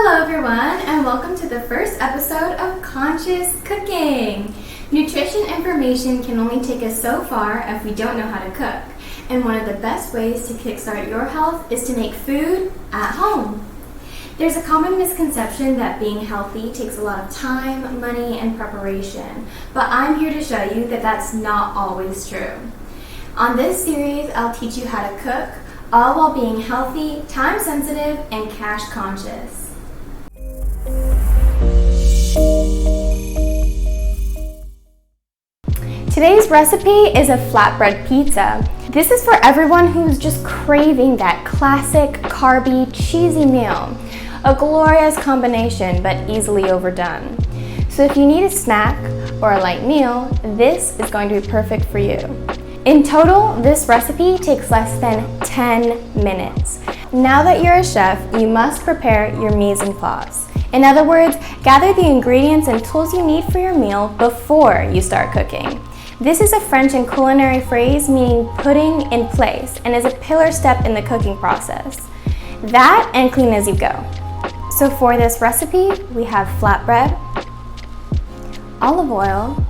Hello everyone, and welcome to the first episode of Conscious Cooking. Nutrition information can only take us so far if we don't know how to cook. And one of the best ways to kickstart your health is to make food at home. There's a common misconception that being healthy takes a lot of time, money, and preparation. But I'm here to show you that that's not always true. On this series, I'll teach you how to cook, all while being healthy, time-sensitive, and cash-conscious. Today's recipe is a flatbread pizza. This is for everyone who's just craving that classic, carby, cheesy meal. A glorious combination, but easily overdone. So if you need a snack or a light meal, this is going to be perfect for you. In total, this recipe takes less than 10 minutes. Now that you're a chef, you must prepare your mise en place. In other words, gather the ingredients and tools you need for your meal before you start cooking. This is a French and culinary phrase meaning putting in place and is a pillar step in the cooking process. That and clean as you go. So for this recipe, we have flatbread, olive oil,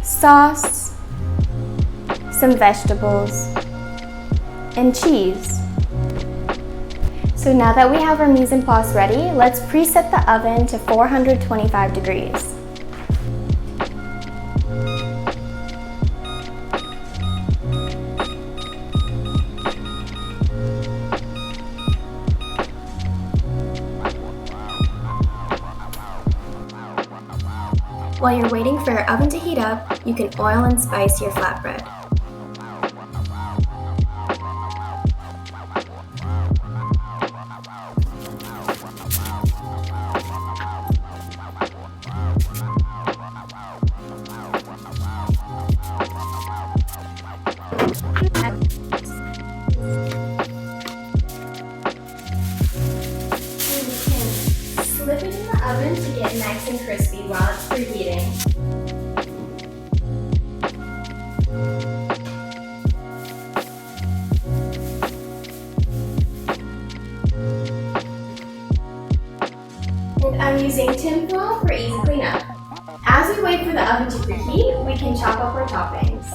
sauce, some vegetables, and cheese. So now that we have our mise en place ready, let's preset the oven to 425 degrees. While you're waiting for your oven to heat up, you can oil and spice your flatbread. Slip it in the oven to get nice and crispy while it's preheating. And I'm using tin foil for easy cleanup. As we wait for the oven to preheat, we can chop up our toppings.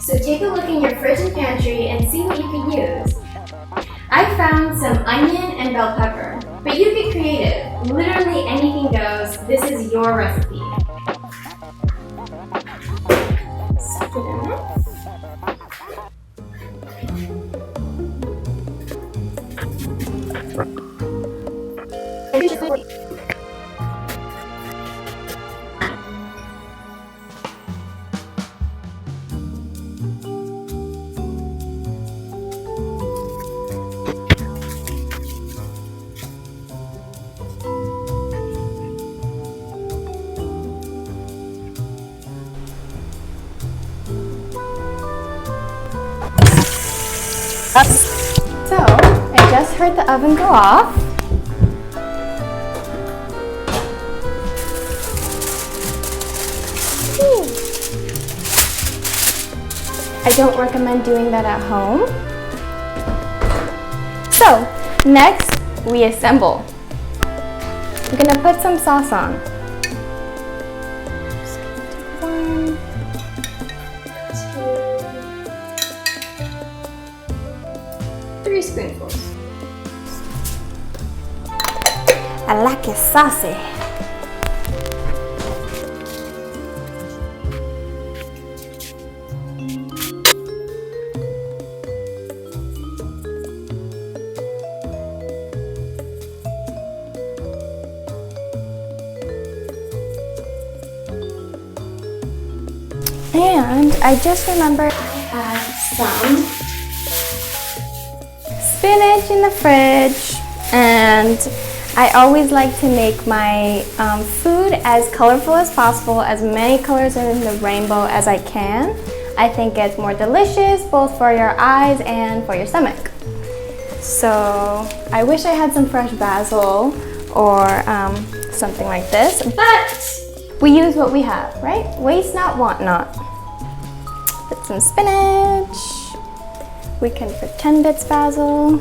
So take a look in your fridge and pantry and see what you can use. I found some onion and bell pepper, but you get creative. Literally anything goes. This is your recipe. Stick it in there. So, I just heard the oven go off. I don't recommend doing that at home. So, next we assemble. I'm gonna put some sauce on. One, two, 3 spoonfuls. I like it saucy. And I just remembered I have some spinach in the fridge, and I always like to make my food as colorful as possible, as many colors in the rainbow as I can. I think it's more delicious both for your eyes and for your stomach. So I wish I had some fresh basil or something like this, but we use what we have, right? Waste not, want not. Put some spinach. We can pretend it's basil.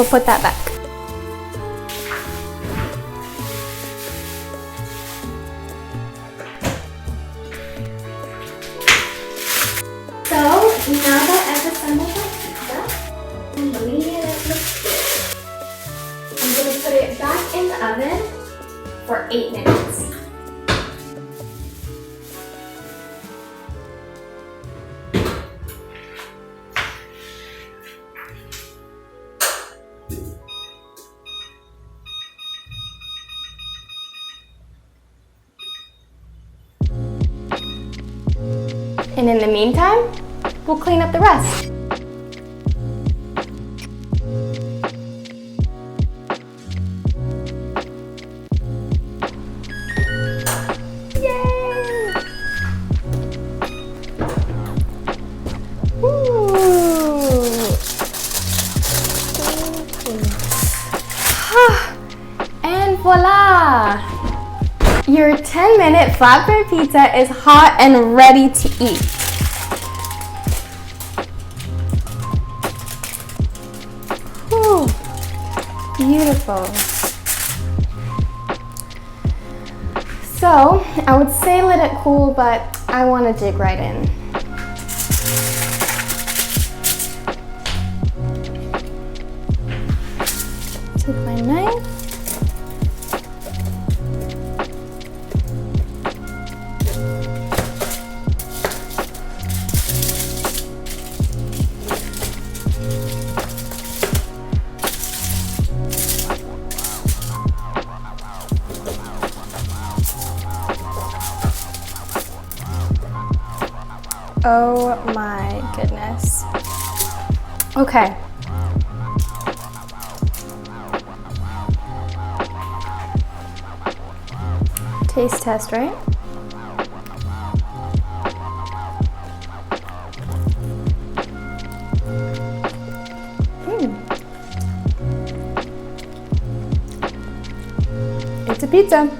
we'll put that back. So now that I've assembled my pizza, I'm believing it looks good. I'm going to put it back in the oven for 8 minutes. And in the meantime, we'll clean up the rest. Yay! Ooh. And voila! Your 10-minute flatbread pizza is hot and ready to eat. Whew. Beautiful. So, I would say let it cool, but I want to dig right in. Take my knife. Oh my goodness. Okay. Taste test, right? It's a pizza.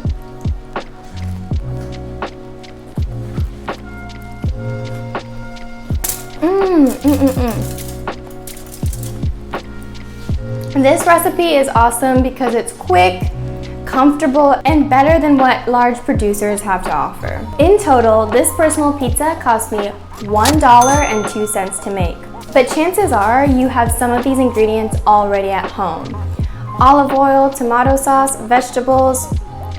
This recipe is awesome because it's quick, comfortable, and better than what large producers have to offer. In total, this personal pizza cost me $1.02 to make. But chances are you have some of these ingredients already at home. Olive oil, tomato sauce, vegetables,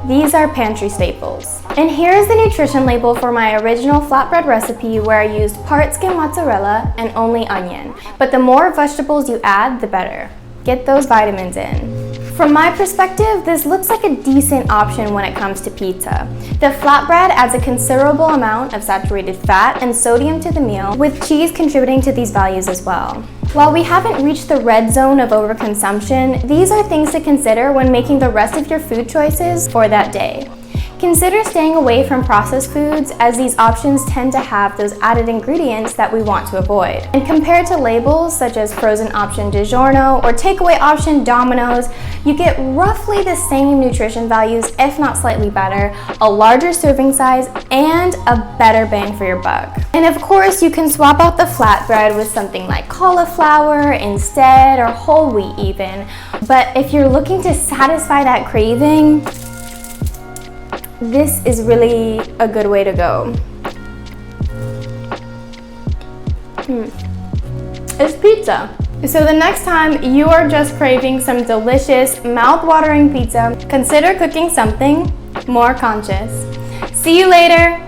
these are pantry staples. And here's the nutrition label for my original flatbread recipe where I used part skim mozzarella and only onion. But the more vegetables you add, the better. Get those vitamins in. From my perspective, this looks like a decent option when it comes to pizza. The flatbread adds a considerable amount of saturated fat and sodium to the meal, with cheese contributing to these values as well. While we haven't reached the red zone of overconsumption, these are things to consider when making the rest of your food choices for that day. Consider staying away from processed foods, as these options tend to have those added ingredients that we want to avoid. And compared to labels such as frozen option DiGiorno or takeaway option Domino's, you get roughly the same nutrition values, if not slightly better, a larger serving size, and a better bang for your buck. And of course, you can swap out the flatbread with something like cauliflower instead, or whole wheat even. But if you're looking to satisfy that craving, this is really a good way to go. It's pizza. So the next time you are just craving some delicious, mouth-watering pizza, consider cooking something more conscious. See you later.